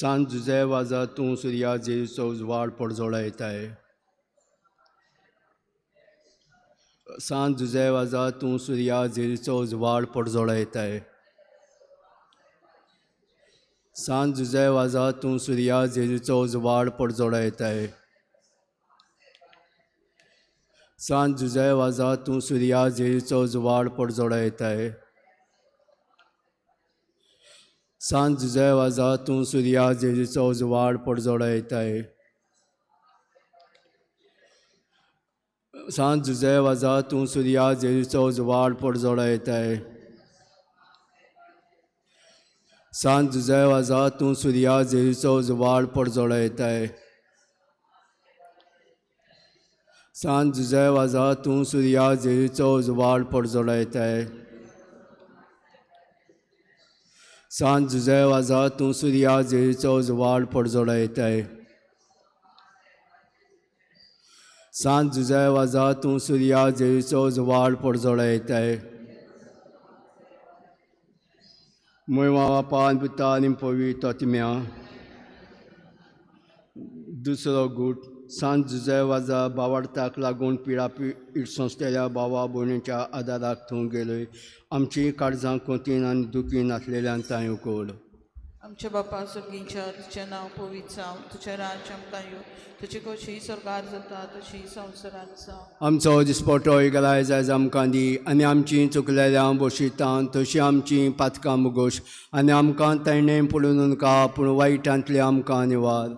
सांज जुजे वाजा तूं सुर्या जेजूचो उजवाड पडजोळा येताय. सांज जुजे वाजा तूं सुर्या जेजूचो उजवाड पडजोळा येताय. सांज जुजे वाजा तूं सुर्या जेजूचो उजवाड पडजोळा येताय. सांज जुजे वाजा तूं सुर्या जेजूचो उजवाड पडजोळा येताय. सांज जुजे वाजा तूं सुर्या जेजूचो उजवाड पडजोळा येताय. सांज जुजे वाजा तूं सुर्या जेजूचो उजवाड पडजोळा येताय. सांज जुजे वाजा तूं सुर्या जेजूचो उजवाड पडजोळा येताय. सांज जुजे वाजा तूं सुर्या जेजूचो उजवाड पडजोळा येताय. सांज जुजे वाजा तूं सुर्या जेजूचो उजवाड पडजोळा येताय. सांज जुजे वाजा तूं सुर्या जेजूचो उजवाड पडजोळा येताय. महिमा बापा आनी पुता आनी पवित्र आत्म्या. दुसरो गूट. सांज जुजे वाजा भावार्थाक लागून पिडापीड सोंसलेल्या भावा भयणीच्या आदाराक थंय गेलोय. आमची काळजां कोंतीन आनी दुखीन आसलेल्यान तांय उखल. आमच्या बापा सर्गीच्या तुजें नांव पवित्र जावं, तुजें राज्य आमकां येवं, तुजी कशी स्वर्गार जाता तशी संवसारांत जावं. आमचो दिसपटो इगराय आयज आमकां दी आनी आमची चुकलेल्या बोशितां तशी आमची पातकां मुगोश आनी आमकां तायणें पडून नाका पूण वायटांतले आमकां निवार.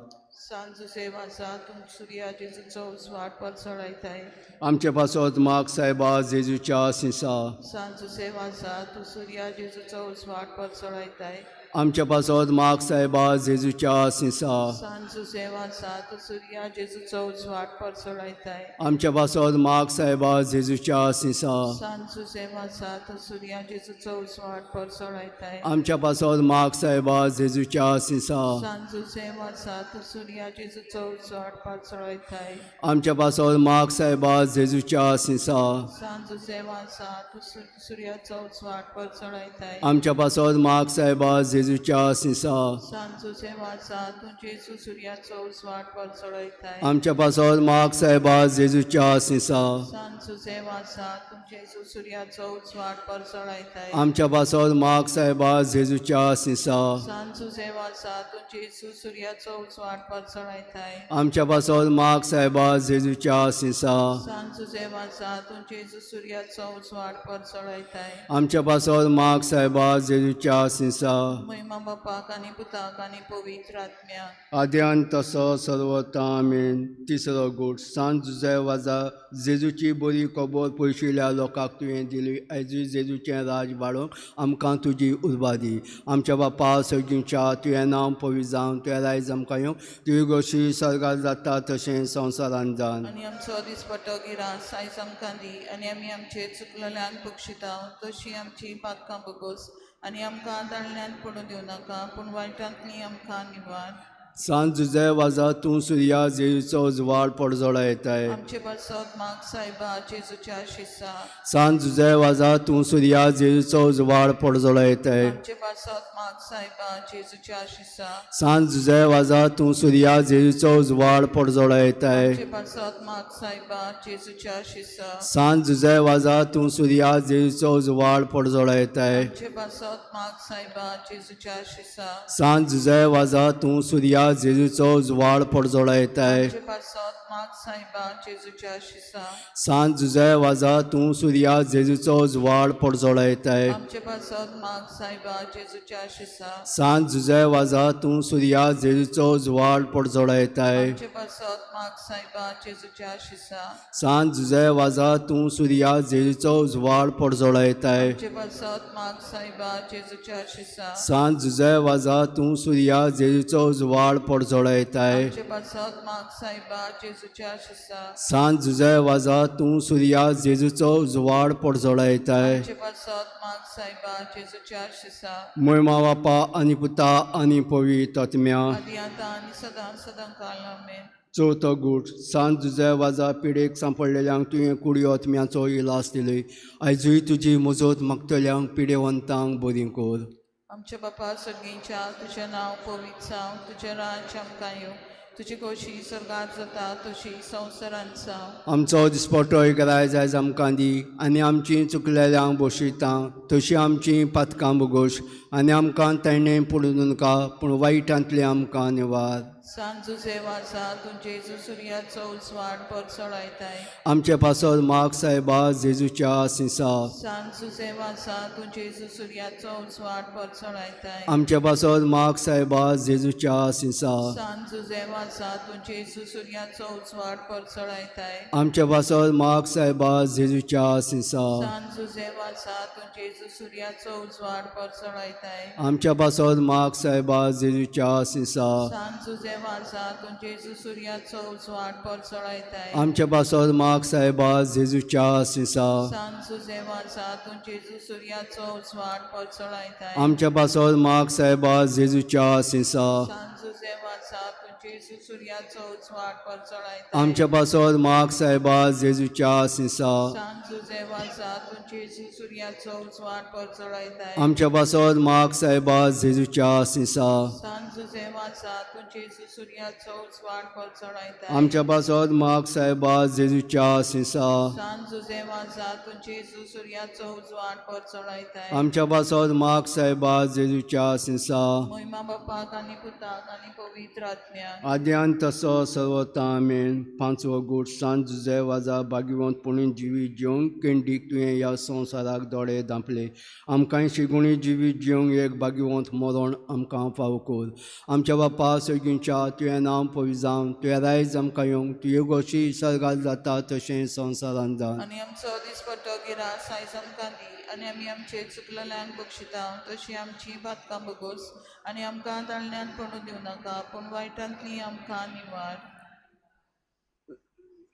सांज जुजे वाजा तूं सुर्या जेजूचो उजवाड पडजोळायताय. आमचे पासत माग सायबा जेजूच्या सिंसा. सांज जुजे वाजा तूं सुर्या जेजूचो उजवाड पडजोळायताय. आमच्या पासत माग सायबा जेजूच्या सिंसा. सांज जुजे वाजा तूं सुर्या जेजूचो उजवाड पडजोळायताय. आमच्या पासत माग सायबा जेजूच्या सिंसा. सांज जुजे वाजा तूं सुर्या जेजूचो उजवाड पडजोळायताय. आमच्या पासत माग सायबा जेजूच्या सिंसा. सांज जुजे वाजा तूं सुर्या जेजूचो उजवाड पडजोळायताय. आमच्या पासत माग सायबा जेजूच्या सिंसा. सांज जुजे वाजा तूं सुर्याचो उजवाड पडजोळायताय. आमच्या पासत माग सायबा जेजूच्या सिंसा. सांज जुजे वाजा तूं जेजू सुर्याचो उजवाड पडजोळायताय. आमच्या पासत माग सायबा जेजूच्या सिंसा. सांज जुजे वाजा तूं जेजू सुर्याचो उजवाड पडजोळायताय. आमच्या पासत माग सायबा जेजूच्या सिंसा. सांज जुजे वाजा तूं जेजू सुर्याचो उजवाड पडजोळायताय. आमच्या पासत माग सायबा जेजूच्या सिंसा. सांज जुजे वाजा तूं जेजू सुर्याचो उजवाड पडजोळायताय. आमच्या पासत माग सायबा जेजूच्या सिंसा. महिमा बापाक आनी पुताक आनी पवित्र आत्म्या. आद्यान तसो सर्वता आमीन. तिसरो गूट. सांज जुजे वाजा जेजूची बरी खबर पयशिल्ल्या लोकांक तुवें दिली. आयजूय जेजूचें राज वाडोवंक आमकां तुजी उर्बा दी. आमच्या बापा सर्गीच्या तुवें नांव पवित्र जावं, तुवें रायज आमकां येवं, तुवें गोशी स्वर्गार जाता तशें संवसारांत जावन. आनी आमचो दिसपटो गिरास आयज आमकां दी आनी आमी आमचे चुकलेल्यान बक्षिता तशी आमची पातकां बगोस आनी आमकां दाळण्यान पडूं दिवं नाका पूण वायटांतली आमकां निवार. सांज जुजे वाजा तूं सुर्या जेजूचो उजवाड पडजोळा येताय. आमचे पासत माग सायबा जेजूच्या शिसा. सांज जुजे वाजा तूं सुर्या जेजूचो उजवाड पडजोळा येताय. आमचे पासत माग सायबा जेजूच्या शिसा. सांज जुजे वाजा तूं सुर्या जेजूचो उजवाड पडजोळा येताय. आमचे पासत माग सायबा जेजूच्या शिसा. सांज जुजे वाजा तूं सुर्या जेजूचो उजवाड पडजोळा येताय. आमचे पासत माग सायबा जेजूच्या शिसा. सांज जुजे वाजा तूं सुर्या जेजूचो उजवाड पडजोळा येताय. आमचे पासत माग सायबा जेजूच्या शिसा. सांज जुजे वाजा तूं सुर्या जेजूचो उजवाड पडजोळा येताय. आमचे पासत माग सायबा जेजूच्या शिसा. सांज जुजे वाजा तूं सुर्या जेजूचो उजवाड पडजोळा येताय. आमचे पासत माग सायबा जेजूच्या शिसा. सांज जुजे वाजा तूं सुर्या जेजूचो उजवाड पडजोळा येताय. आमचे पासत माग सायबा जेजूच्या शिसा. सांज जुजे वाजा तूं सुर्या जेजूचो उजवाड पडजोळा येताय. आमचे पासत माग सायबा जेजूच्या शिसा. सांज जुजे वाजा तूं सुर्या जेजूचो उजवाड पडजोळा येताय. आमचे पासत माग सायबा जेजूच्या शिसा. महिमा बापा आनी पुता आनी पवित्र आत्म्या. आदी आतां आनी सदां सदां काल आमेन. चवथो गूट. सांज जुजे वाजा पिडेक सांपडलेल्यांक तुवें कुडयो आत्म्याचो इलाज दिलय. आयजूय तुजी मजत मागतल्यांक पिडेवंतांक बरी कर. आमच्या बापा सर्गीच्या तुझें नांव पवित्र जावं, तुजें राज्य आमकां येवं, तुजी खोशी स्वर्गांत जाता तशी संवसारांत जावं. आमचो दिसपट्टो रायज आयज आमकां दी आनी आमची चुकलेल्यांक बक्षिता तशी आमची पातकां बगोश आनी आमकां तेणें पडून नाका पूण वायटांतले आमकां निवार. सांजुजे वाजा तुझे जेजू सुर्याचो उजवाड परचळायताय. आमचे पासर माग सायबा जेजूच्या सिंसा. सांजुजे वाजा तुझे जेजू सुर्याचो उजवाड परचळायताय. आमचे पासर माग सायबा जेजूच्या सिंसा. सांजुजे वाजा तुझे जेजू सुर्याचो उजवाड परचळायताय. आमचे पासर माग सायबा जेजूच्या सिंसा. सांजुजे वाजा तुझे जेजू सुर्याचो उजवाड परचळायताय. आमच्या पासर माग सायबा जेजूच्या सिंसा. सांजुजे वाजा तुझे जेजू सुर्याचो उजवाड परचळायताय. आमच्या पासर माग सायबा जेजूच्या सिंसा. सांजुजे वाजा तुझे जेजू सुर्याचो उजवाड परचळायताय. आमच्या पासर माग सायबा जेजूच्या सिंसा. सांजुजे वाजा तुझे जेजू सुर्याचो उजवाड परचळायताय. आमच्या पासर माग सायबा जेजूच्या सिंसा. सांजुजे वाजा तुझे जेजू सुर्याचो उजवाड परचळायताय. आमच्या पासर माग सायबा जेजूच्या सिंसा. सांजुजे वाजा तुझे जेजू सुर्याचो उजवाड परचळायताय. आमच्या पासर माग सायबा जेजूच्या सिंसा. सांजुजे वाजा तुझे जेजू सुर्याचो उजवाड परचळायताय. आमच्या पासर माग सायबा जेजूच्या सिंसा. महिमा बापाक आनी पुताक आनी पवित्र आत्म्याक. आद्यान तसो सर्वता आमेन. पांचवो गूट सांजुजे वाजा भाग्यवंतपणी जिवीत जिवंक केंडीक तुवें ह्या संवसाराक दोळे धांपले. आमकांय शिगुणी जिवीत जिवंक एक भाग्यवंत मरण आमकां फावो कर. आमच्या बापा सर्गीच्या तुवें नांव पवित्र जावं, तुवें रायज आमकां येवंक, तुजे गोशी सर्गात जाता तशें संवसारांत जावं. आनी आमचो दिसपट्टो गिरास आयज आमकां दी आनी आमी आमचे चुकलेल्यांक बक्षिता तशी आमची पातकां बगोस आनी आमकां ताळण्यांत पडूं दिवं नाका पूण वायटांतली आमकां निवार.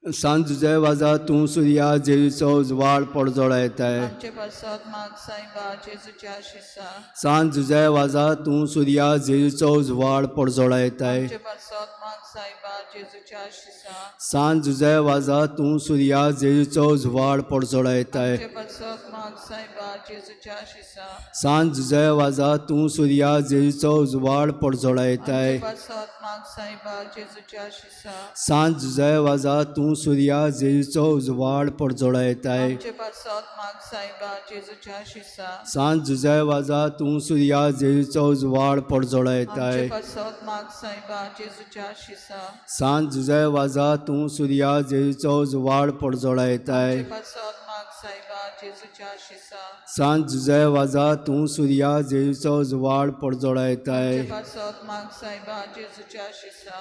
सांजुजे वाजा तूं सुर्या जेजूचो उजवाड पडजोळायताय. आमचे पासत माग सायबा जेजूच्या शिसा. सांजुजे वाजा तूं सुर्या जेजूचो उजवाड पडजोळायताय. आमचे पासत माग सायबा जेजूच्या शिसा. सांजुजे वाजा तूं सुर्या जेजूचो उजवाड पडजोळायताय. आमचे पासत माग सायबा जेजूच्या शिसा. सांजुजे वाजा तूं सुर्या जेजूचो उजवाड पडजोळायताय. आमचे पासत माग सायबा जेजूच्या शिसा. सांजुजे वाजा तूं सुर्या जेजूचो उजवाड पडजोळायताय. आमचे पासत माग सायबा जेजूच्या शिसा. सांजुजे वाजा तूं सुर्या जेजूचो उजवाड पडजोळायताय. आमचे पासत माग सायबा जेजूच्या शिसा. सांजुजे वाजा तूं सुर्या जेजूचो उजवाड पडजोळायताय. आमचे पासत माग सायबा जेजूच्या शिसा. सांजुजे वाजा तूं सुर्या जेजूचो उजवाड पडजोळायताय. आमचे पासत माग सायबा जेजूच्या शिसा.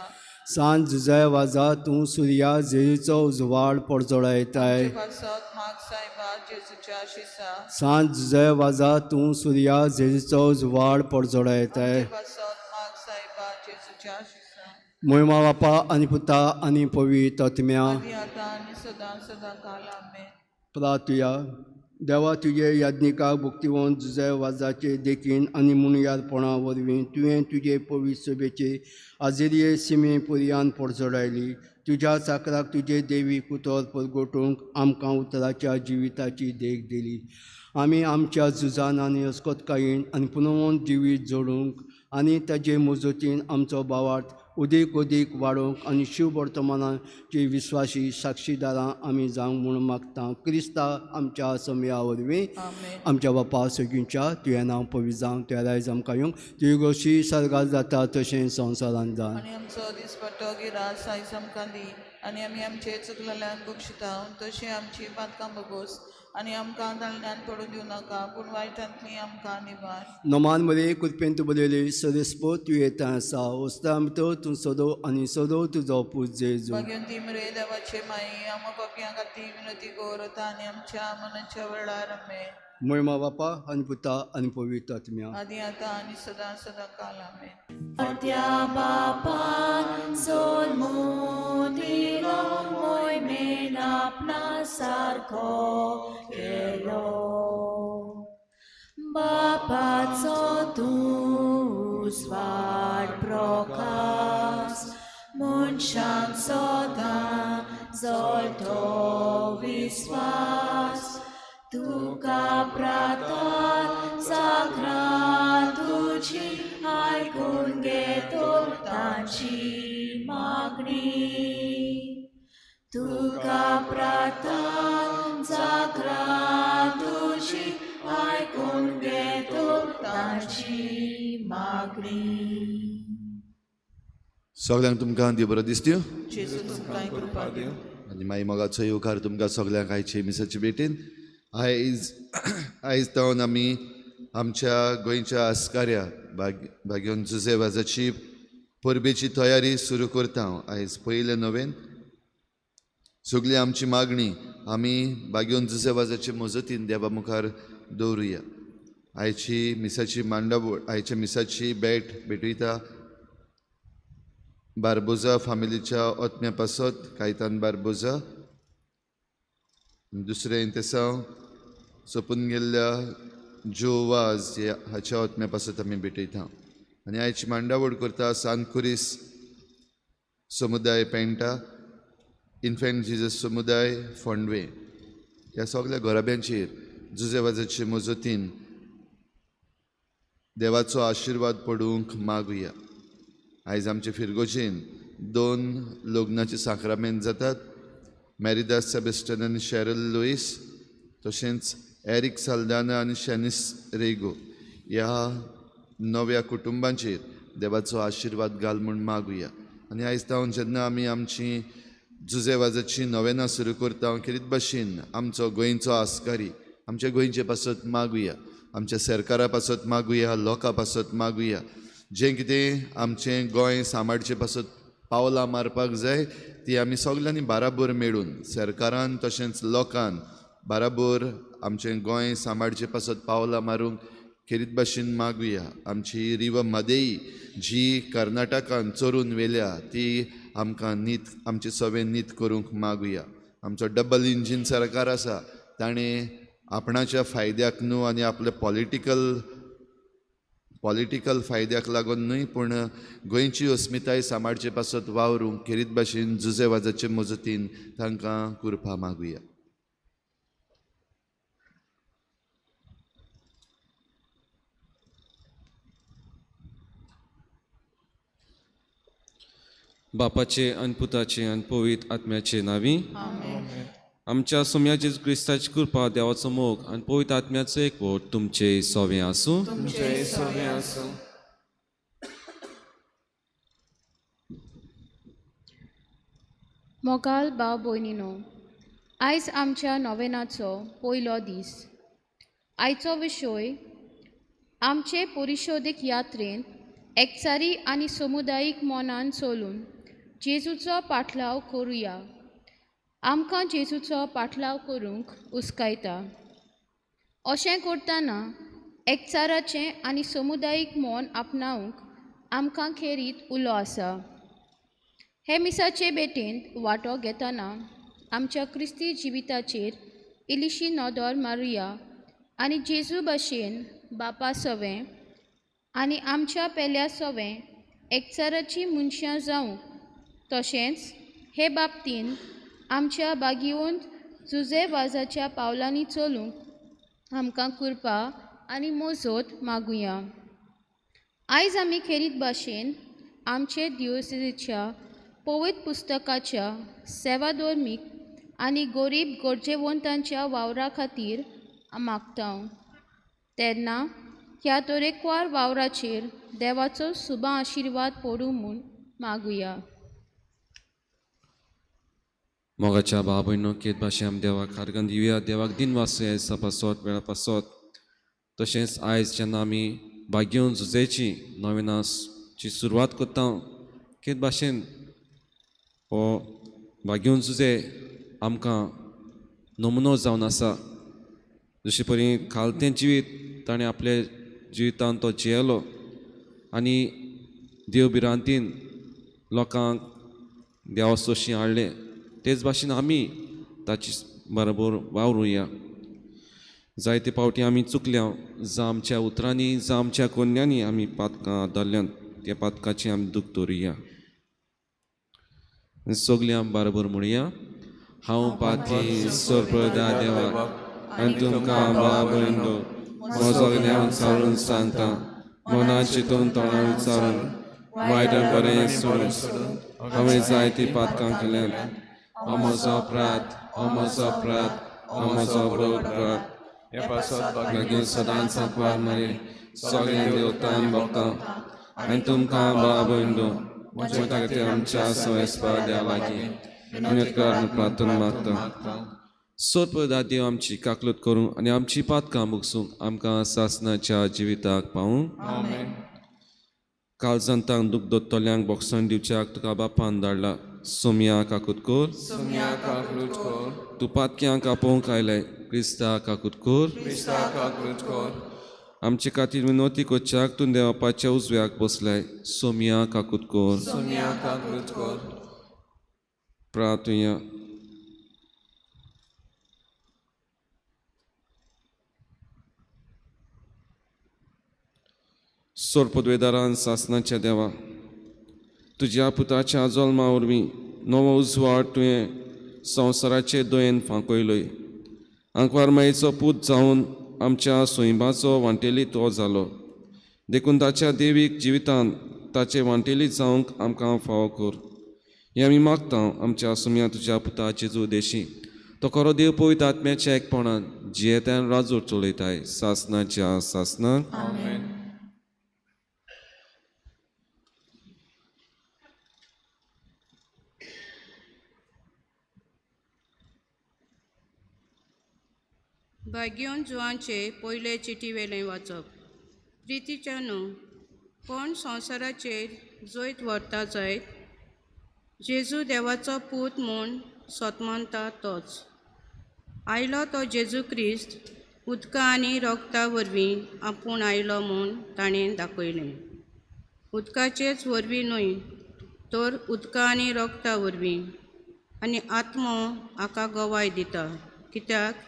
सांजुजे वाजा तूं सुर्या जेजूचो उजवाड पडजोळायताय. आमचे पासत माग सायबा जेजूच्या शिसा. सांजुजे वाजा तूं सुर्या जेजूचो उजवाड पडजोळायताय. आमचे पासत माग सायबा जेजूच्या शिसा. महिमा बापा आनी पुता आनी पवित्र आत्म्या. आदी आतां आनी सदां काल आमेन. प्रार्थया. देवा तुजे याज्ञिकाक भक्तिवंत जुजे वाजाचे देखीन आनी मुणयारपणा वरवीं तुवें तुजे पवित्र सभेचे आजेरिये सिमे पर्यान पडजोडायली. तुज्या चाकराक तुजे देवीक उतर परगोटूंक आमकां उतराच्या जिविताची देख दिली. आमी आमच्या झुजान आनी अस्कोतकायेन आनी पुनवंत जिवीत जोडूंक आनी ताजे मजतीन आमचो भावार्थ उदीक वाडोवंक आनी शिव वर्तमानाची विस्वासी साक्षीदारां आमी जावंक म्हूण मागता. क्रिस्ता आमच्या समया वरवीं आमेन. आमच्या बापा सगळींच्या तुवें नांव पवित्र जावं, तुवें रायज आमकां येवंक, तुजी गोशी सर्गात जाता तशें संवसारांत जावं. आनी आमचो दिसपट्टो गिरास आयज आमकां दी आनी आमी आमचे चुकलेल्यांक बक्षिता तशी आमची पातकां बगोस आनी आमकां ताळण्यांत पडूं दिवं नाका पूण वायटांतली आमकां निवार. नमान मरे कुरपेंत बरयले सदस्पो तूं येता आसा वस्ता भितर तूं सदो आनी सदो तुजो पूज जेजू. भगवंती मरे देवाचे माई आम पापयां खातीर विनती करता आनी आमच्या मनाच्या वेळार आमेन. महिमा बापा आनी पुता आनी पवित्र आत्म्या. आदी आतां आनी सदां काल आमेन. Atia Bapa Sol Mutilo Moy Menapna Sarko Kelo Bapa Tu Swad Prokas Munshang Soda Zolto Viswas Tu Kapratat Sagratu आमची आयकून घेतो तांची मागणी तुका प्रार्थना जागरा तुझी आयकून घेतो तांची मागणी सगळ्यांक तुमकां देव बरो दिसत्यो जेजू तुमकां कृपा दिवं आनी मागीर मोगाचो येवकार तुमकां सगळ्यांक आयचे मिसाचे भेटेन आयज जावन आमी आमच्या गोंयच्या आस्काऱ्या भाग्योन जुजेवाजाची परबेची तयारी सुरू करता आयज पयले नवेन सगळी आमची मागणी आमी भाग्योन जुजेवाजाचे मजतीन देवा मुखार दवरुया आयची मिसाची मांडावळ आयच्या मिसाची भेटयता बार्बोजा फामिलीच्या ओतम्या पासत कायतान बार्बोजा दुसरें इंतेसांव सोपून गेल्ल्या जोवाज हाच्या ओतम्या पासत आमी भेटयता आनी आयची मांडावळ करता सांतकुरीस समुदाय पेंटा इन्फेंट जिजस समुदाय फोंडवे ह्या सगळ्या घराब्यांचेर जुजेवाजाचे मजतीन देवाचो आशिर्वाद पडूंक मागुया आयज आमचे फिरगोचेन 2 लग्नाचे साक्रामेंत जातात मॅरिदास सेबेस्टन आनी शॅरल लुईस तशेंच एरिक साल्दाना आनी शॅनिस रेगो ह्या नव्या कुटुंबांचेर देवाचो आशिर्वाद घाल म्हूण मागुया आनी आयज जावन जेन्ना आमी आमची जुजेवाजाची नवेनां सुरू करता खेरीत भाशेन आमचो गोंयचो आस्कारी आमच्या गोंयचे पासत मागुया आमच्या सरकारा पासत मागुया लोकां पासत मागुया जें कितें आमचें गोंय सांबाळचे पासत पावलां मारपाक जाय ती आमी सगळ्यांनी बाराबर मेळून सरकारान तशेंच लोकांन बाराबर आमचें गोंय सांबाळचे पासत पावलां मारूंक खेरीत भाशेन मागुया आमची रिव मदेई जी कर्नाटकान चोरून व्हेल्या ती आमकां नीत आमचे सवेन नीत करूंक मागुया आमचो डबल इंजीन सरकार आसा ताणें आपणाच्या फायद्याक न्हू आनी आपल्या पॉलिटिकल फायद्याक लागून न्हय पूण गोंयची अस्मिताय सांबाळचे पासत वावरूंक खेरीत भाशेन जुजेवाजाचे मजतीन तांकां कुरपा मागुया बापाचे आनी पुताचे आनी पवित्र आत्म्याचे नांवी आमच्या सोम्या जेजू क्रिस्ताची कृपा देवाचो मोग आनी पवित्र आत्म्याचो एकवट तुमचे सोवे आसूं मोगाल भाव भयणीनो आयज आमच्या नोवेनाचो पयलो दीस आयचो विशय आमचे परिशोधीक यात्रेन एकचारी आनी समुदायीक मोनान चलून जेजूचो पाटलाव करुया आमकां जेजूचो पाटलाव करूंक उस्कायता अशें करतना एकचाराचें आनी समुदायीक मोन आपणावंक आमकां खेरीत उलो आसा हे मिसाचे भेटेंत वांटो घेतना आमच्या क्रिस्ती जिविताचेर इल्लीशी नदर मारुया आनी जेजू भाशेन बापा सवें आनी आमच्या पेल्या सवें एकचाराची मनशां जावंक तशेंच हे बाबतीन आमच्या बागीवन जुजेवाजाच्या पावलांनी चलूंक आमकां कृपा आनी मोजत मागुया आयज आमी खेरीत भाशेन आमचे दिवोसेच्या पवित्र पुस्तकाच्या सेवाधर्मीक आनी गरीब गरजेवंतांच्या वावरा खातीर मागता तेन्ना ह्या तरेकवार वावराचेर देवाचो शुभ आशिर्वाद पडूं म्हूण मागुया मोगाच्या भाव भयणो केत भाशेन आमी देवाक आर्गां दिवया देवाक दिन वासुया सपासत वेळा पासत तशेंच आयज जेन्ना आमी भाग्योन झुजेची नवेनाची सुरवात करता केत भाशेन हो भाग्योन झुजे आमकां नमुनो जावन आसा जशे परी खालतें जिवीत ताणें आपले जिवितांत तो जियेलो आनी देव भिरांतीन लोकांक देवासोशी हाडले तेच भाशेन आमी ताची बरोबर वावरुया जायते फावटी आमी चुकल्या जावं आमच्या उतरांनी जावं आमच्या कोन्यांनी आमी पातकां धरल्यान त्या पातकाची आमी दूख दवरुया सगळीं आमी बरोबर म्हणुया हांव पाती सोरपदा देवा आनी तुमकां बाबा म्हजो देवान सावरून सांगता मनात चिंतून तोंडार विचारून वायट आनी बरें सोडून हांवें जायतीं पातकां केल्यात हो म्हजो अपराध हो म्हजो अपराध हो म्हजो अपराध हे पासत घेवन सदांच सांकवार मारी सगळ्या देवतां भक्तां आनी तुमकां भाव भयणो म्हज्या खातीर आमच्या सवेस्पा देवा लागीं विनयकार प्रार्थना मागता सोद पळयता देव आमची काकलूत करूं आनी आमची पातकां भोगसूंक आमकां सासणाच्या जिविताक पावूं काळजांतांक दूख दोत्तोल्यांक भोगसण दिवच्याक तुका बापान धाडला सोम्या काकूत कोर तूं पातक्यांक आपोवंक आयलें क्रिस्ता काकूत कोर आमचे खातीर विनोती कोच्याक तूं देवापाच्या उजव्याक बसलाय सोम्या काकूत कोर प्रार्थुया सोरपदवेदारान सासणाच्या देवा तुज्या पुताच्या जल्मा वरवीं नवो उजवाड तुवें संवसाराचे दोयेन फांकयलोय आंकवार मायेचो पूत जावन आमच्या सोयंबाचो वांटेली तो जालो देखून ताच्या देवीक जिवितांत ताचे वांटेली जावंक आमकां फावो कर हें आमी मागता आमच्या सोम्या तुज्या पुता जेजू देशी तो खरो देव पवित्र आत्म्याच्या एकपणान जियेत्यान राजूर चलयताय सासणाच्या सासणाक भाग्योन जुवांचे पयले चिटी वेलें वाचप प्रितीच्या न्हू कोण संवसाराचेर जैत व्हरता जायत जेजू देवाचो पूत म्हूण सोतमानता तोच आयलो तो जेजू क्रिस्त उदका आनी रोगता वरवीं आपूण आयलो म्हूण ताणें दाखयलें उदकाचेच वरवीं न्हय तर उदका आनी रोगता वरवीं आनी आत्मो हाका गवाय दिता कित्याक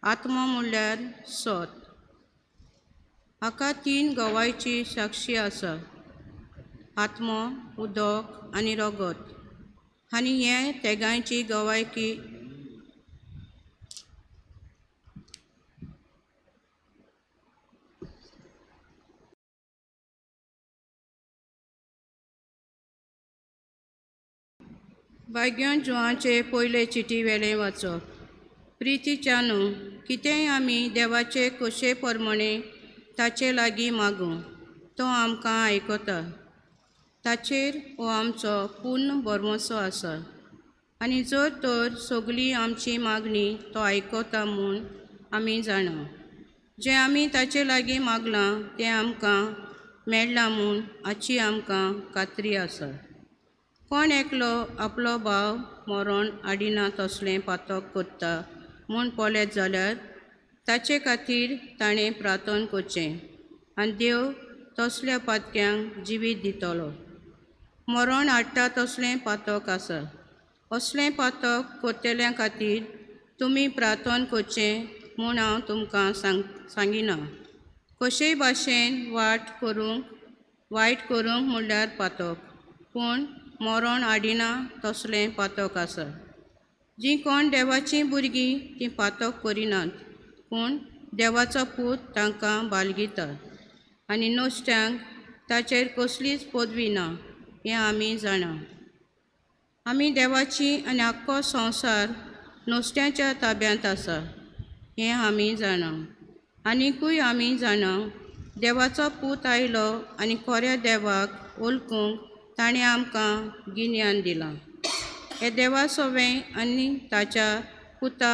आत्मो म्हणल्यार सोत हाका 3 गवायची साक्षी आसा आत्मो उदक आनी रगत आनी हे तेगांयची गवायकी भाग्योन जुवांचे पयले चिटी वेलें वाचप प्रितीच्या न्हू कितेंय आमी देवाचे कशे प्रमाणे ताचे लागीं मागूं तो आमकां आयकता ताचेर हो आमचो पूर्ण भरवंसो आसा आनी जर तर सगळी आमची मागणी तो आयकता म्हूण आमी जाणा जें आमी ताचे लागीं मागलां तें आमकां मेळ्ळां म्हूण हाची आमकां खात्री आसा कोण एकलो आपलो भाव मरण आडिना तसलें पातक करता म्हूण पळयत जाल्यार ताचे खातीर ताणें प्रार्थना करचें आनी देव तसल्या पातक्यांक जिवीत दितलो मरण हाडटा तसलें पातक आसा असलें पातक करतल्यां खातीर तुमी प्रार्थना करचें म्हूण हांव तुमकां सांगिना कशेय भाशेन वायट करूंक म्हणल्यार पातक पूण मरण हाडिना तसलें पातक आसा जीं कोण देवाचीं भुरगीं तीं पातक करिनात पूण देवाचो पूत तांकां बालगिता आनी नोश्ट्यांक ताचेर कसलीच पदवी ना हें आमी जाणा आमी देवाची आनी आख्खो संवसार नोश्ट्याच्या ताब्यांत आसा हें आमी जाणा आनिकूय आमी जाणा देवाचो पूत आयलो आनी खऱ्या देवाक वळखूंक ताणें आमकां गिन्यान दिलां हे देवा सोबें आनी ताच्या पुता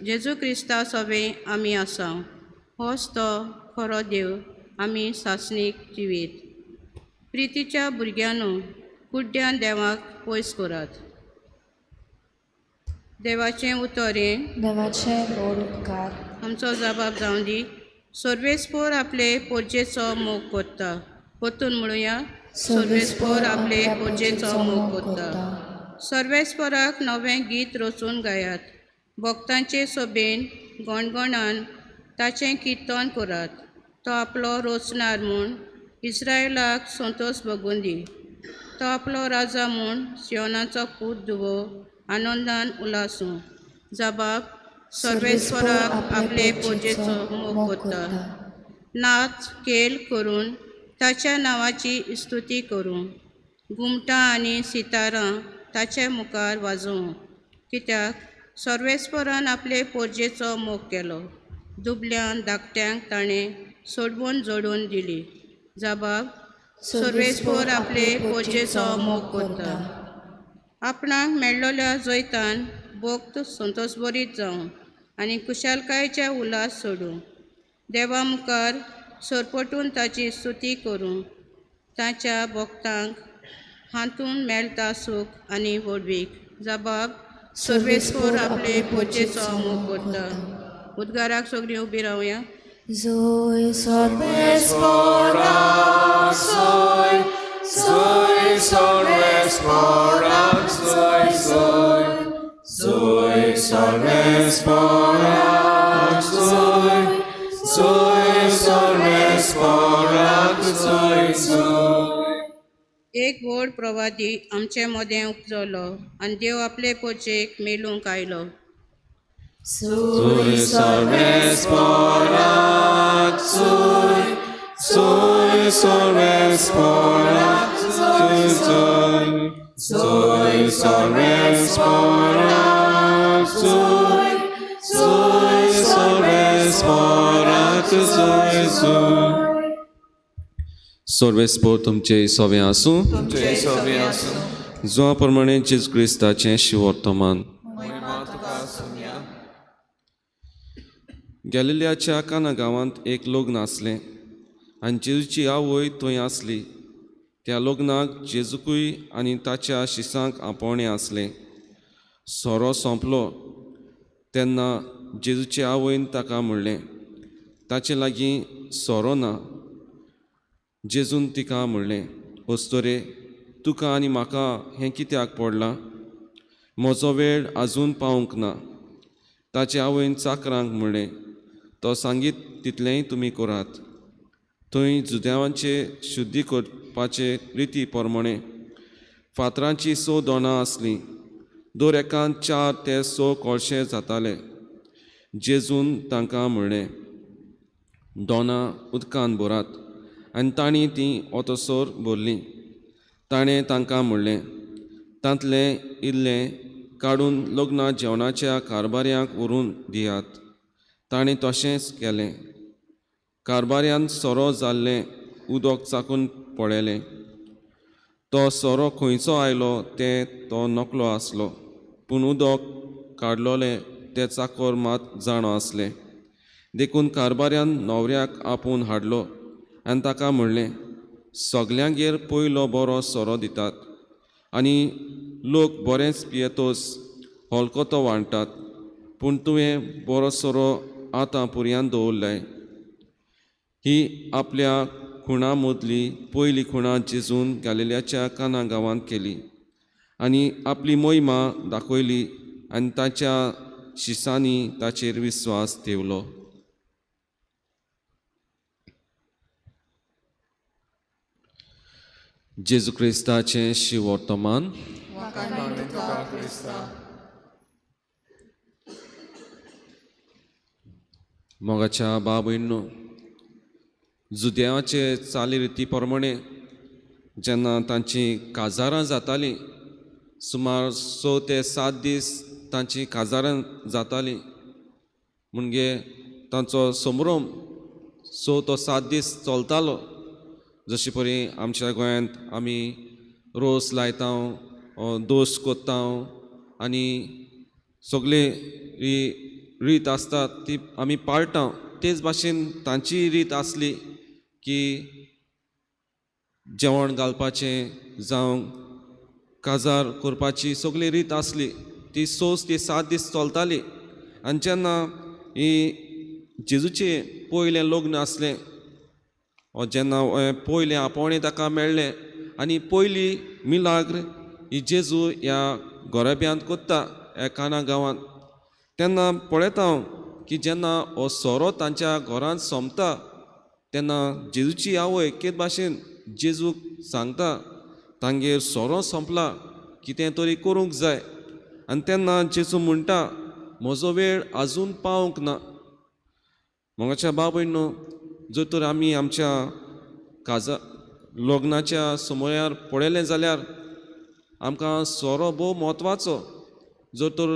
जेजू क्रिस्ता सोबें आमी आसा होच तो खरो देव आमी सासणीक जिवीत प्रितीच्या भुरग्यांनो कुड्ड्यान देवाक पयस करात देवाचें उतरें देवाचे गोड उपकार आमचो जबाब जावं दी सर्वेस्पोर आपले पोरजेचो मोग करता परतून म्हणुया सर्वेस्पोर आपले पोरजेचो मोग करता सर्वेस्पराक नवें गीत रचून गायात भक्तांचे सोबेन गणगणान ताचें किर्तन करात तो आपलो रोचणार म्हूण इस्रायलाक संतोश भोगून दी तो आपलो राजा म्हूण सियोनाचो पूत धुवो आनंदान उलासूं जबाब सर्वेस्पराक आपले पोजेचो मोग करता नाच खेळ करून ताच्या नांवाची स्तुती करूं, घुमटां आनी सितारां ताचे मुखार वाजोवं, कित्याक सर्वेस्परान आपले पोरजेचो मोग केलो. दुबल्यान धाकट्यांक ताणें सोडवून जोडून दिली. जबाब: सर्वेस्पर आपले पोरजेचो मोग करता. आपणाक मेळ्ळल्या जैतान भोक्त संतोशभरीत जावं आनी कुशालकायेचे उल्हास सोडूं. देवा मुखार सरपटून ताची स्तुती करूं. ताच्या भक्तांक हातून मेळटा सूख आनी व्हडवीक. जबाब: सर्वेस्पर आपले पोरजेचो मोग करता. उद्गाराक सगळीं उबी रावया. Zoe sorvesporac, Zoe, Zoe sorvesporac, Zoe, Zoe, Zoe sorvesporac, Zoe, Zoe sorvesporac, Zoe, Zoe. एक व्हड प्रवादी आमचे मदें उपजलो आनी देव आपले पोरचेक मेलूंक आयलो. Zoe sorvesporac, Zoe, Zoe sorvesporac, Zoe, Zoe, Zoe sorvesporac, Zoe, Zoe sorvesporac, Zoe, Zoe. सर्वेस्पोर तुमचे सोवे आसूं. तुमचे सोबी आसूं. जुआ प्रमाणे जेजू क्रिस्ताचें शिवर्तमान. महिमा तुका सुम्या. गॅलिलियाच्या काना गांवांत एक लग्न आसलें आनी जेजूची आवय थंय आसली. त्या लग्नाक जेजूकूय आनी ताच्या शिसांक आपोवणें आसलें. सोरो सोंपलो तेन्ना जेजूचे आवयन ताका म्हणलें, ताचे लागीं सोरो ना. जेजून तिका म्हणलें, ओस्तोरे, तुका आनी म्हाका हें कित्याक पडलां? म्हजो वेळ आजून पावूंक ना. ताचे आवयन चाकरांक म्हणलें, तो सांगीत तितलेंय तुमी करात. थंय जुद्यांचे शुद्धी करपाचे रिती प्रमाणे फातरांची 6 दोणां आसलीं. दर एकान 4 ते 6 कळशे जाताले. जेजून तांकां म्हणलें, दोनां उदकान भरात. आनी तांणी तीं ओतोसोर भरलीं. ताणें तांकां म्हणलें, तांतलें इल्लें काडून लग्ना जेवणाच्या कारबाऱ्यांक व्हरून दियात. ताणें तशेंच केलें. कारबाऱ्यान सोरो जाल्लें उदक चाकून पळयलें. तो सोरो खंयचो आयलो तें तो नकलो आसलो, पूण उदक काडलोलें तें चाकर मात जाणो आसलें. देखून कारबाऱ्यान न्हवऱ्याक आपोवन हाडलो आनी ताका म्हणलें, सगल्यांगेर पयलो बरो सोरो दितात आनी लोक बरेंच पियेतोस हलको वांटतात, पूण तुवें बरो सोरो आतां पुरयान दवरलाय. ही आपल्या खुणां मदली पयली खुणां जेजून गॅलिलियाच्या काना गांवांत केली आनी आपली मोहिमा दाखयली आनी ताच्या शिसांनी ताचेर विस्वास ठेवलो. जेजू क्रिस्ताचें शिवर्तमान. मोगाच्या बाबयनो, जुद्यांचे चाली प्रमाणे जेन्ना तांची काजारां जातालीं, सुमार 6 ते 7 दीस तांची काजारां जातालीं. म्हणजे तांचो समारंभ 6 तो 7 दीस चलतालो. जशे परी आमच्या गोंयांत आमी रोस लायता, दोस कोत्ता आनी सगळे ही रीत आसता ती आमी पाळटा. तेच भाशेन तांची रीत आसली की जेवण घालपाचें जावं काजार करपाची सगळी रीत आसली. ती 6 ते 7 दीस चलताली. आनी जेन्ना ही जेजूचें पयलें लग्न आसलें, जेन्ना पयलें आपोवणें ताका मेळ्ळें आनी पयली मिलाग्र ही जेजू ह्या गोरेब्यांत कोत्ता ह्या काना गांवांत, तेन्ना पळयता हांव की जेन्ना हो सोरो तांच्या घरांत सोंपता तेन्ना जेजूची आवय केद भाशेन जेजूक सांगता तांगेर सोरो सोंपला, कितें तरी करूंक जाय. आनी तेन्ना जेजू म्हणटा, म्हजो वेळ आजून पावूंक ना. मोगाच्या बाबयनो, जर तर आमी आमच्या लग्नाच्या समयार पळयलें जाल्यार आमकां सोरो भोव म्हत्वाचो. जर तर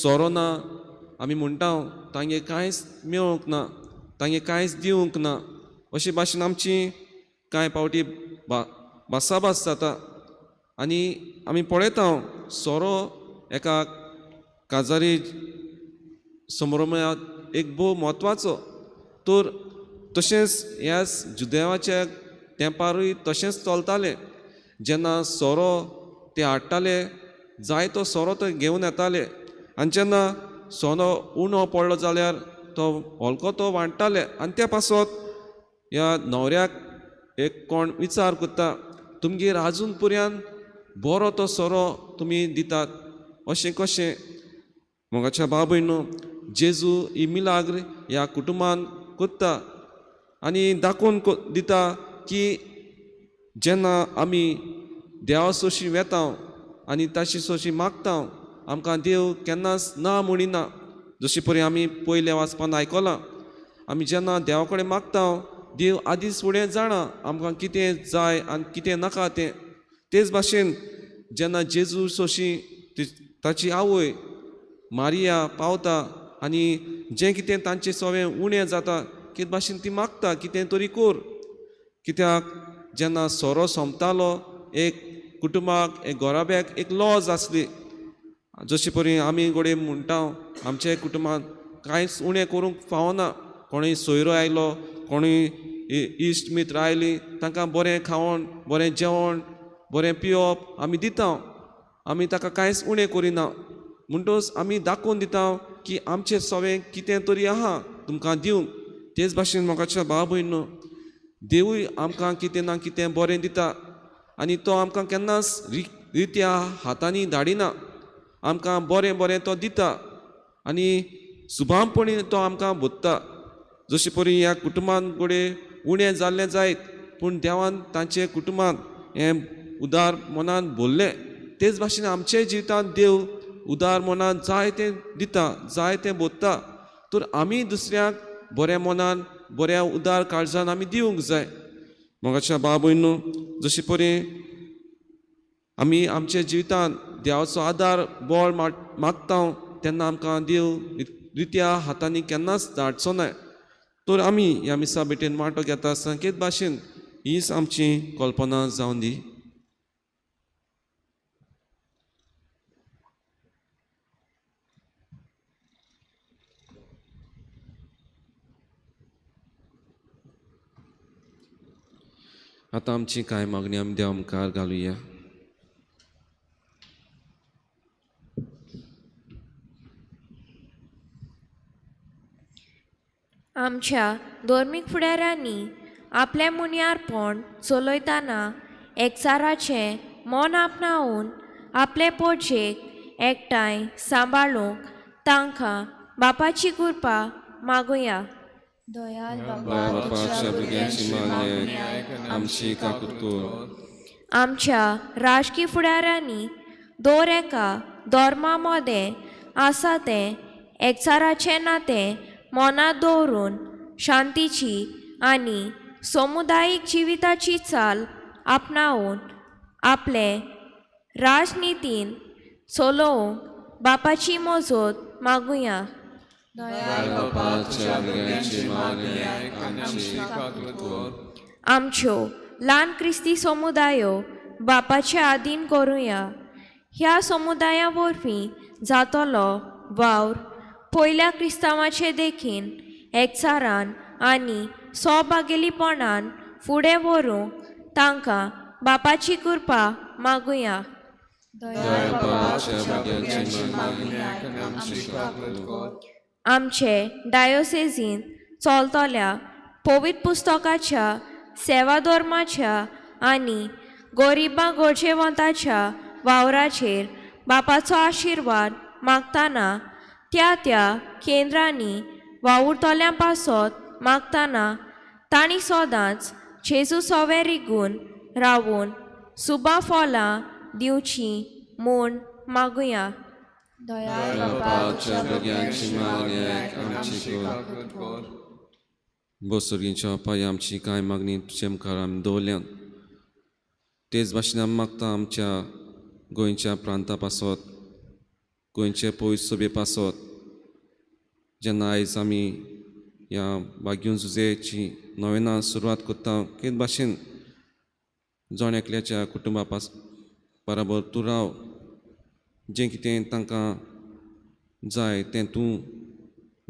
सोरो ना आमी म्हणटा तांगे कांयच मेळोंक ना, तांगे कांयच दिवंक ना, अशे भाशेन आमची कांय पावटी भासाभास जाता. आनी आमी पळयता सोरो एका काजारी समारंभांत एक भोव म्हत्वाचो. तर तशेंच ह्या जुदेवाच्या तेंपारूय तशेंच चलतालें. जेन्ना सोरो ते हाडटाले जायतो सोरो तो घेवन येताले आनी जेन्ना सोरो उणो पडलो जाल्यार तो हलको तो वांट्टाले आनी त्या पासत ह्या न्हवऱ्याक एक कोण विचार करता तुमगेर आजून पर्यंत बरो तो सोरो तुमी दितात अशें कशें. मोगाच्या भाव भयणो, जेजू ही मिलाग्र ह्या कुटुंबान करता आनी दाखोवन दिता की जेन्ना आमी देवा सोशी वेता आनी ताची सोशी मागता आमकां देव केन्नाच ना म्हणिना. जशे परी आमी पयले वाचपान आयकलां, आमी जेन्ना देवा कडेन मागता देव आदींच फुडें जाणा आमकां कितें जाय आनी कितें नाका तें. तेच भाशेन जेन्ना जेजू सोशी ताची आवय मारिया पावता आनी जें कितें तांचें सगळें उणें जाता कितें भाशेन ती मागता कितें तरी कर. कित्याक जेन्ना सोरो सोंपतालो एक कुटुंबाक एक घोराब्याक एक लॉज आसली. जशे परी आमी घोडे म्हणटा आमच्या कुटुंबांत कांयच उणें करूंक फावना. कोणूय सोयरो आयलो, कोणूय इश्ट मित्र आयलीं तांकां बरें खावण, बरें जेवण, बरें पिवप आमी दिता. आमी ताका कांयच उणें करिना. म्हणटच आमी दाखोवन दिता की आमचें सगळें कितें तरी आहा तुमकां दिवंक. तेच भाशेन मोगाच्या भाव भयणो, देवूय आमकां कितें ना कितें बरें दिता आनी तो आमकां केन्नाच रित्या हातांनी धाडिना. आमकां बरें बरें तो दिता आनी सुभामपणी तो आमकां बोदता. जशे परी ह्या कुटुंबान घोडे उणें जाल्लें जायत पूण देवान तांचे कुटुंबान हें उदार मनान भरलें. तेच भाशेन आमचे जिवितांत देव उदार मनान जाय तें दिता, जाय तें बोदता. तर आमी दुसऱ्याक बऱ्या मनान बऱ्या उदार काळजान आमी दिवंक जाय. मोगाच्या भाव भयणो, जशे परी आमी आमच्या जिवितांत देवाचो आदार बळ मागता तेन्ना आमकां देव रित्या हातांनी केन्नाच धाडचो ना. तर आमी ह्या मिसा भेटेन वांटो घेता संकेत भाशेन हीच आमची कल्पना जावन दी. आतां आमची कांय मागणी आमी देवा मुखार घालुया. आमच्या धर्मीक फुडाऱ्यांनी आपलें मुनियारपण चलयतना एकचाराचें मन आपणावून आपले पोटचेक एकठांय सांबाळूंक तांकां बापाची कृपा मागुया. दयाल बापाच्या भुरग्यांची मागणी आमची काकूट कर. आमच्या राजकीय फुडाऱ्यांनी दर एका धर्मा मदें आसा तें एकचाराचें नातें मनात दवरून शांतीची आनी समुदायीक जिविताची चाल आपणावून आपले राजनितीन चलोवंक बापाची मजत मागुया. बापाच्या भुरग्यांची मागणी आमची काकूट कर. आमच्यो ल्हान क्रिस्ती समुदायो बापाच्या आधीन करुया. ह्या समुदाया वरवीं जातलो वावर पयल्या क्रिस्तांवाचे देखीन एकचारान आनी सोबागेलीपणान फुडें व्हरूंक तांकां बापाची कृपा मागुया. बापाच्या भुरग्यांची मागणी आमची काकूट कर. आमचे डायोसेजीन चलतल्या पवित्र पुस्तकाच्या सेवा धर्माच्या आनी गरिबां गरजेवंताच्या वावराचेर बापाचो आशिर्वाद मागतना त्या त्या केंद्रांनी वावुरतल्यां पासत मागतना तांणी सदांच जेजू सवें रिगून रावून सुबा फळां दिवची म्हूण मागुया. बापाच्या भुरग्यांची मागणी आमची काकूट कर. बोसोरगींच्या पांय आमची कांय मागणी तुजे मुखार आमी दवरल्यात तेच भाशेन आमी मागता आमच्या गोंयच्या प्रांता पासत गोंयचे पयस सभे पासत जेन्ना आयज आमी ह्या भाग्यूं झुजेची नोवेनां सुरवात करता ते भाशेन जोण एकल्याच्या कुटुंबा बराबर तूं राव जें कितें तांकां जाय तें तूं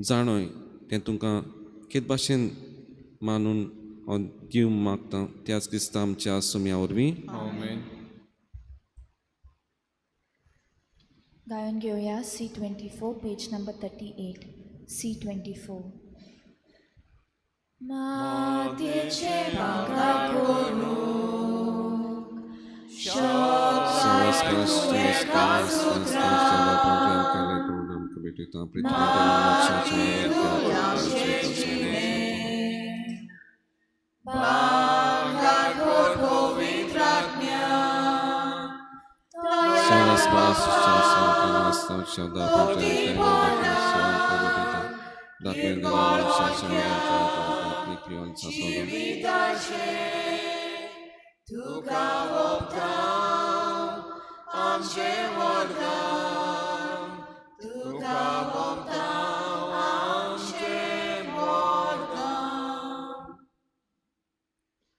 जाणय तें तुमकां के भाशेन मानून हांव दिवंक मागता त्याच दिसता आमच्या सुम्या वरवीं Amen. गायन घेवया C24 पेज नंबर 38 C24 मातेचे बागा करू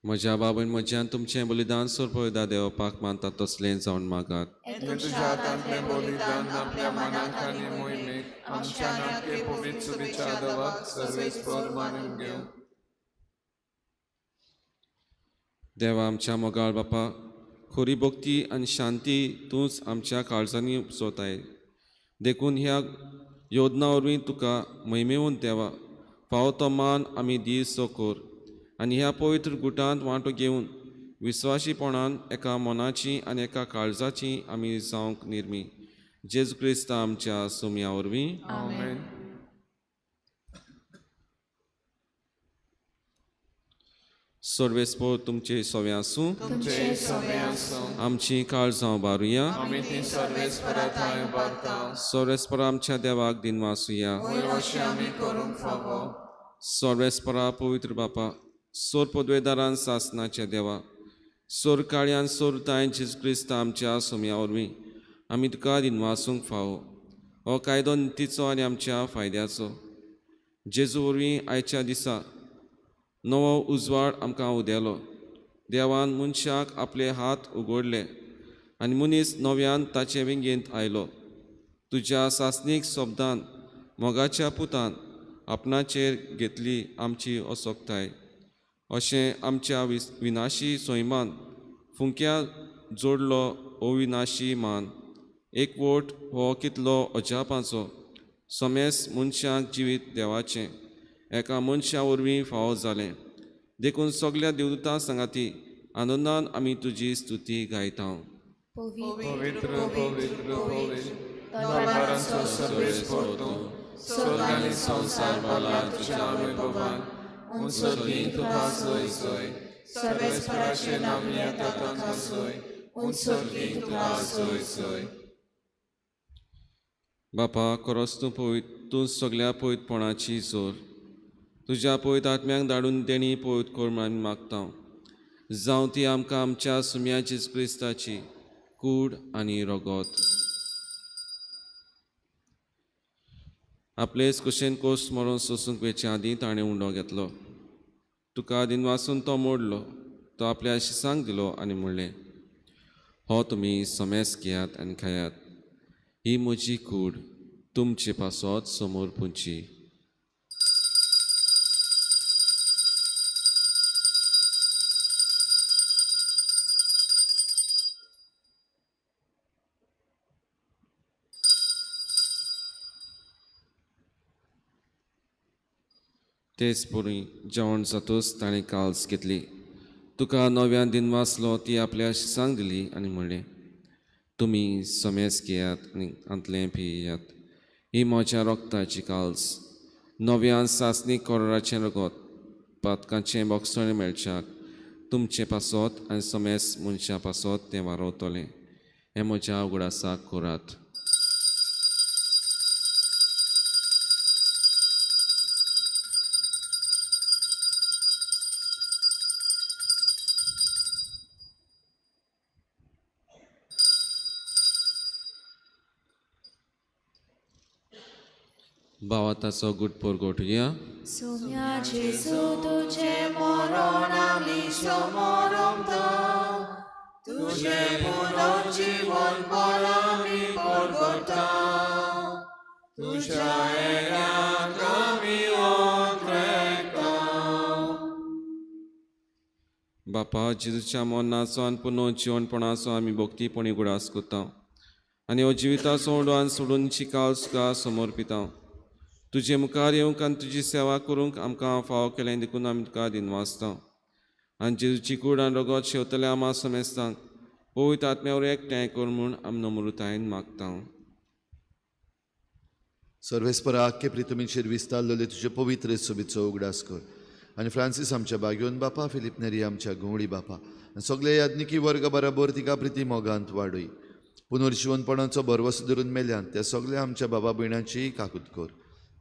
म्हज्या बाबून म्हज्यान तुमचें बलिदान सोरपयदा देवपाक मानता तसलें जावन मागात तुझ्या हातांतलें बलिदान आपल्या मनाक आनी मोहिमेक आमच्या नाटके पवित्र सुबेच्या आदवाक सर्वेस्पर मानून घेव देवा आमच्या मोगाळ बापा खरी भक्ती आनी शांती तूंच आमच्या काळजांनी उपसोताय देखून ह्या योजना वरवीं तुका महिमेवून देवा फावो तो मान आमी दिसो कोर आनी ह्या पवित्र गुटांत वांटो घेवन विस्वाशीपणान एका मनाची आनी एका काळजाची आमी जावंक निर्मी जेजू क्रिस्त आमच्या सुम्या वरवीं Amen. सर्वेस्पर तुमचे सोवे आसूं तुमचे सवे आसूं आमची काळजां बारुया आमी ती सर्वेस्परांताय उबारता सर्वेस्पर आमच्या देवाक दिनवासुया वयर अशें आमी करूंक फावो सर्वेस्परा पवित्र बापा सोर पदवेदारान सासनाच्या देवा सोर काळ्यान सोर तायन जेजू क्रिस्त आमच्या सोम्या वरवीं आमी तुका दिनवासूंक फावो हो कायदो नितीचो आनी आमच्या फायद्याचो जेजू वरवीं आयच्या दिसा नवो उजवाड आमकां उदेलो देवान मनशाक आपले हात उगडले आनी मनीस नव्यान ताचे विंगेंत आयलो तुज्या सासनीक शब्दान मोगाच्या पुतान आपणाचेर घेतली आमची असोकताय अशें आमच्या विनाशी सैमान फुंक्या जोडलो अविनाशी मान एकवट हो कितलो अजापाचो समेस मनशाक जिवीत देवाचें एका मनशा वरवीं फावो जालें देखून सगल्या देवदूतां सांगाती आनंदान आमी तुजी स्तुती गायता पवित्र पवित्र पवित्र दरबारांचो सर्वेस्पर तूं स्वर्ग आनी संसार भला तुज्या वैभवान उंचोली तुका सोय सोय सर्वेस्पराचें नाम येता ताका सोय उंचोली तुका सोय सोय बापा खरोच तूं पवित तूं सगल्या पवितपणाची जोर तुज्या पवित आत्म्याक धाडून तेणी पवित कोर म्हणून मागता जावं ती आमकां आमच्या सुम्या जेजू क्रिस्ताची कूड आनी रगत आपलेच कुशेन कोस मरून सोसूंक वेचे आदीं ताणें उंडो घेतलो तुका दिनवासून तो मोडलो तो आपल्या शिसांक दिलो आनी म्हणलें हो तुमी समेस घेयात आनी खायात ही म्हजी कूड तुमचे पासत समोर पुंची तेच पुरी जेवण जातूच ताणें काल्स घेतली तुका नव्यान दिनवासलो ती आपल्या शिसांक दिली आनी म्हणलें तुमी समेस घेयात आनी आंतलें पियात ही म्हज्या रोगताची काल्स नव्यान सासणी कोराचें रगत पातकांचें बोगसण मेळच्याक तुमचे पासत आनी समेस मनशा पासत तें वारोवतलें हें म्हज्या उगडासाक कोरात भावाताचो गुटपोर गोठुया सोम्या जेजू तुझे मरण आमी समोरमता तुझे पुनर्जीवन पर आमी परगता तुझ्या येण्याक आमी ओंत्रेकता बापा जेजूच्या मरणाचो आनी पुनर्जीवनपणाचो आमी भक्तीपणी गुडास करता आनी हो जिविताचो ओडवान सोडून चिकाल सुका समर्पिता तुजे मुखार येवंक आनी तुजी सेवा करूंक आमकां फाव केलें देखून आमी तुका दिनवासता आनी जेजूची कूड आनी रगत शेवतले आमा समेस्तांक पवित्र आत्म्यावर एकठांय कर म्हूण आमी नम्रतायेन मागता सर्वेस्परा आख्खे प्रितुमीचेर विस्तारलेले तुजे पवित्र सोबीचो उगडास कर आनी फ्रांसीस आमच्या बागयोन बापा फिलीप नेरी आमच्या घोवळी बापा आनी सगळे याज्ञिकी वर्ग बरोबर तिका प्रिती मोगांत वाडय पुनर्जीवनपणाचो भरवसो धरून मेल्यान त्या सगळ्या आमच्या बाबा भयणांची काकूत कर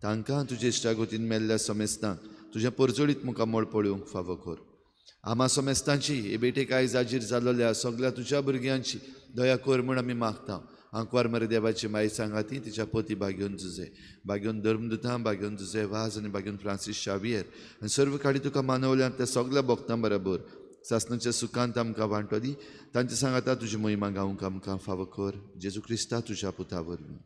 तांकां तुजे इश्टागोतीन मेल्ल्या समेस्तांक तुजें परजोडीत मुखार मळ पळोवंक फावो कर आमा समेस्तांची हे बेटेक आयज हाजीर जाल्ल्या सगळ्या तुज्या भुरग्यांची दया कर म्हूण आमी मागता आंकवार मरे देवाची माय सांगाती तिच्या पोती बागयोन जुजे बागयोन धर्मदुतां बागयोन जुजे वाज आनी बागयोन फ्रांसीस शावियर आनी सर्व काडी तुका मानवल्यान त्या सगळ्या भक्तां बरोबर सासणाच्या सुखांत आमकां वांटो दी तांचे सांगाता तुजी मोहिमा गावंक आमकां फावो कर जेजू क्रिस्ता तुज्या पुता वरवीं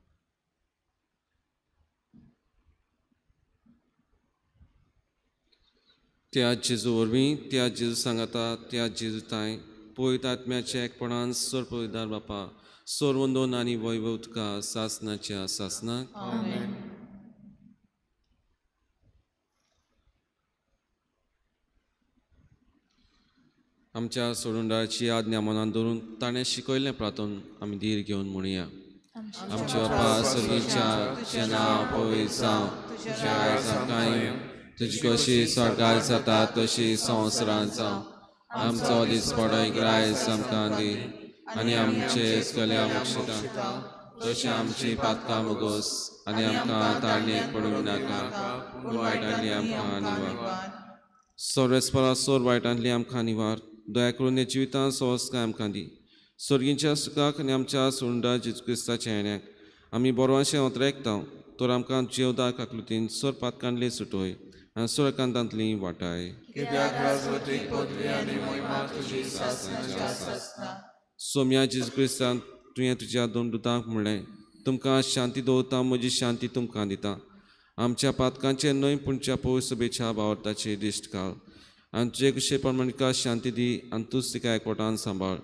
त्या जेजू वरवीं त्या जेजू सांगाता त्या जेजू ताय पवित्र आत्म्याच्या एकपणान सोर पवित्रार बापा सोर वंदोन आनी वैभव तुका सासणाच्या सासनाक आमच्या सोडूंडाची आज्ञा मनान धरून ताणें शिकयल्लें प्रार्थन आमी धीर घेवन म्हणुया आमच्या बापा सर्गीच्या नांव पवित्र जावं तुजें आयज आमकां तुजी कशी स्वर्गांत जाता तशी संवसारांत जावं आमचो दीस पडोयक आयज आमकां दी आनी आमचे इश्टल्या मोक्षिता तशी आमची पातकां मुगोस आनी आमकां तारणेक पडूंक नाका पूण वायटांतली आमकां निवार सर्वेस्परा सोर वायटांतली आमकां निवार दया करून हे जिवितांत संस्कार आमकां दी सर्गीच्या सुखाक आनी आमच्या सोडूंडा जेजू क्रिस्ताच्या येण्याक आमी बरोवशें ओंत्रेकता तर आमकां जेवदार काकलुतीन सोर पातकांतली सुटोय आनी सोरकांतांतली वाटाय सोम्या जेजू क्रिस्तान तुवें तुज्या दोन दुतांक म्हणलें तुमकां शांती दवरता म्हजी शांती तुमकां दिता आमच्या पातकांचेर न्हय पूण तुज्या पवित्र सभेच्या भावार्थाचेर दिश्ट घाल आनी तुजे कुशे प्रमाणिका शांती दी आनी तूंच तिका एकवटान सांबाळ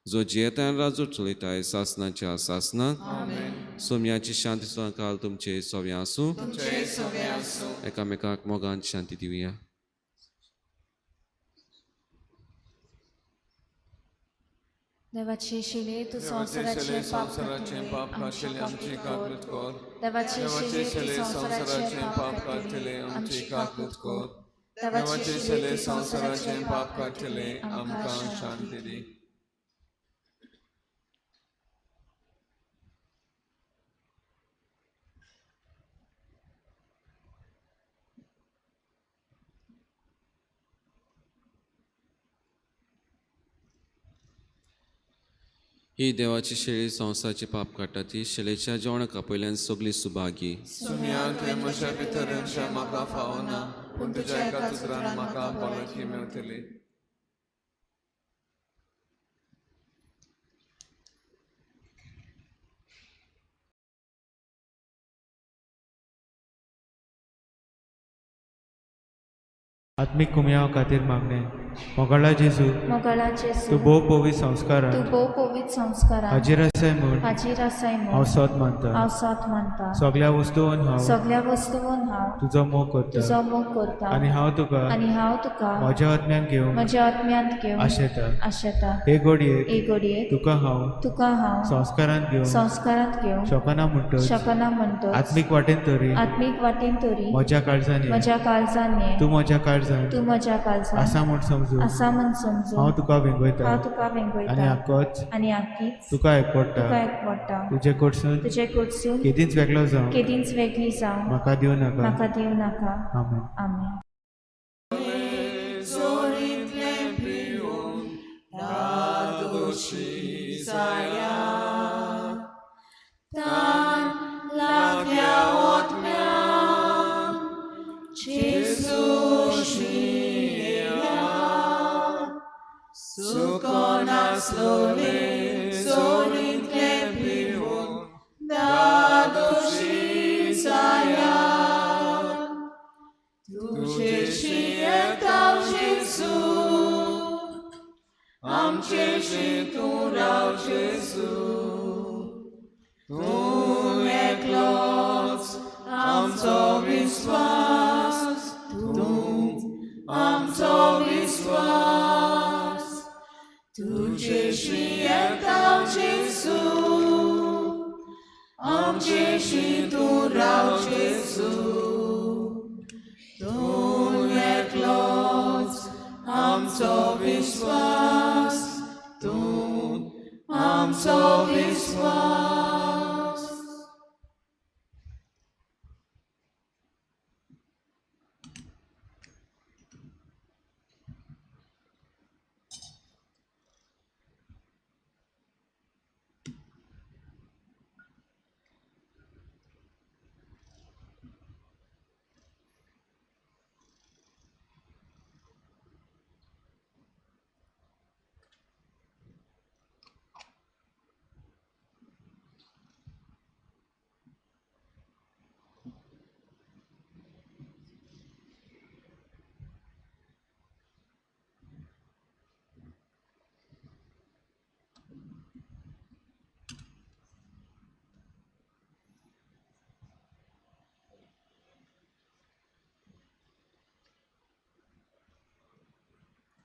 जो जियेता आनी राजूर चलयताय सासनाच्या सासनाक सोम्याची शांती सुद्दां काल तुमचे सोवे आसूं एकामेकाक मोगान शांती दिवया देवाचे शिले तू संसाराचे पाप काढले आमची काकूत कर देवाचे शिले संसाराचे पाप काढले आमची काकूत कर देवाचे शिले संसाराचे पाप काढले आमकां शांती दी ही देवाची शेळी संवसाराचे पाप काडटा ती शेळेच्या जेवणाक पयल्यान सगळी सुभागी म्हज्या भितर म्हाका फावना पूण तुज्या एका उतरान म्हाका भलायकी मेळटली आत्मिक कुमयाव खातीर मागणे मोगाळा जेजू तूं भोव पवित्र संस्कारांत हाजीर आसाय म्हूण हांव सत मानता सगळ्या वस्तूंवन हांव तुजो मोग करता आनी हांव तुका म्हज्या आत्म्यान घेवन आशेता हे घडयेक तुका हांव संस्कारांत घेवन शकना म्हणटच आत्मीक वाटेन तरी म्हज्या काळजांनी तूं म्हज्या काळजांत आसा म्हूण समजू हांव तुका वेंगयता आनी आख्खीच तुका एकवडटा तुजे कडसून केदींच वेगळी जावं म्हाका दिवं नाका आमेन लागल्या ओतम्या पायशी तूं राव जेजू तूं एकलोच आमचो विश्वास तूं आमचो विश्वास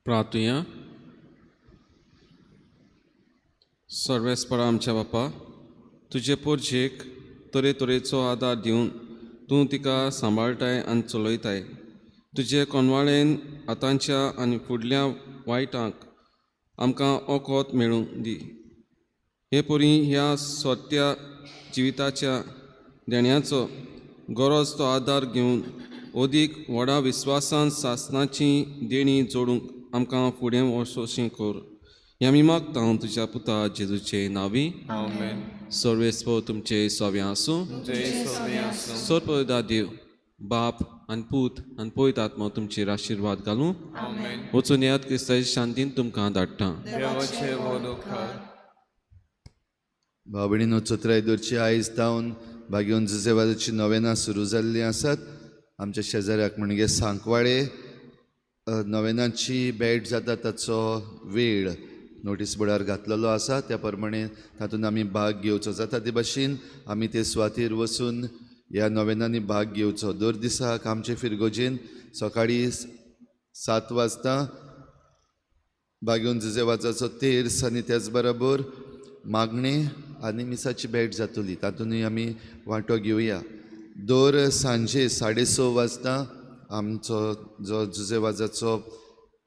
प्रार्थुया. सर्वेस्परा आमच्या बापा, तुजे पोरजेक तरेतरेचो आदार दिवन तूं तिका सांबाळटाय आनी चलयताय. तुजे कोनवाळेन आतांच्या आनी फुडल्या वायटांक आमकां ओकोत मेळूंक दी. हे परी ह्या सोत्या जिविताच्या देण्याचो गरज तो आदार घेवन ओदीक व्हडा विस्वासान सासणाची देणी जोडूंक आमकां फुडें वचोशी कर. ह्या आमी मागता हांव तुज्या पुता जेजूचे नांवी. आमेन. सर्वेस्पो तुमचे सोव्या आसूं. जय सोव्या आसूं. सोरपदा देव बाप आनी पूत आनी पवित्र आत्मा तुमचेर आशिर्वाद घालूं. आमेन. वचून येयात क्रिस्ताची शांतीन तुमकां धाडटा. देवाचे वोदोखार. भाव भयणीनो, चतुराय दोरची आयज जावन भाग्योन जुजेवाजाची नोवेनां सुरू जाल्लीं आसात. आमच्या शेजाऱ्याक म्हणजे सांकवाळे नोवेनांची भेट जाता ताचो वेळ नोटीस बोर्डार घातलेलो आसा. त्या प्रमाणे तातूंत आमी भाग घेवचो जाता ते भाशेन आमी ते सुवातेर वचून ह्या नोवेनांनी भाग घेवचो. दर दिसाक आमचे फिरगोजेन सकाळीं 7 वाजता भाग्योन जुजेवाजाचो तेर्स आनी त्याच बरोबर मागणे आनी मिसाची भेट जातली. तातूंतय आमी वांटो घेवया. दर सांजे 6:30 वाजता आमचो जो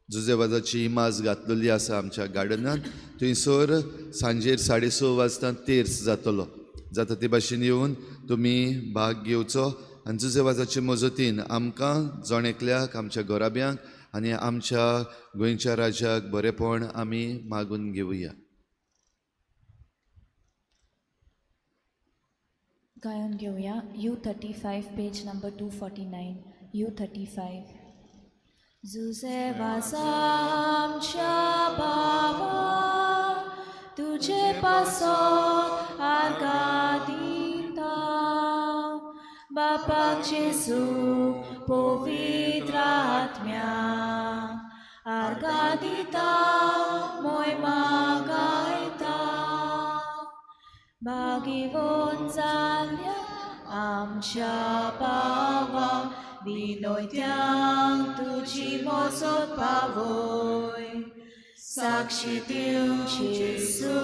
जुजेवाजाची इमाज घातलेली आसा आमच्या गार्डनांत, थंयसर सांजेर 6:30 वाजता तेर्स जातलो. जाता ते भाशेन येवन तुमी भाग घेवचो आनी जुजेवाजाचे मजतीन आमकां जोणेकल्याक, आमच्या गोराब्यांक आनी आमच्या गोंयच्या राज्याक बरेपण आमी मागून घेवया. गायन घेऊया U35 पेज नंबर 249. U35. जुजेवाजा आमच्या बाबा, तुझे पासत आर्गादिता. बापाक जेजू पवित्र आत्म्या आर्गादिता, मोयमा गायता. भागिवोन जाल्ल्या आमच्या बावा, विनोयत्यांक तुजी मोजत पावय. साक्षी दिवंक जेजू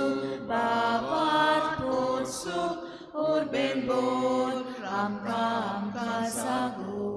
बाबार पोचू, ओरबेन बोर आमकां सांगू.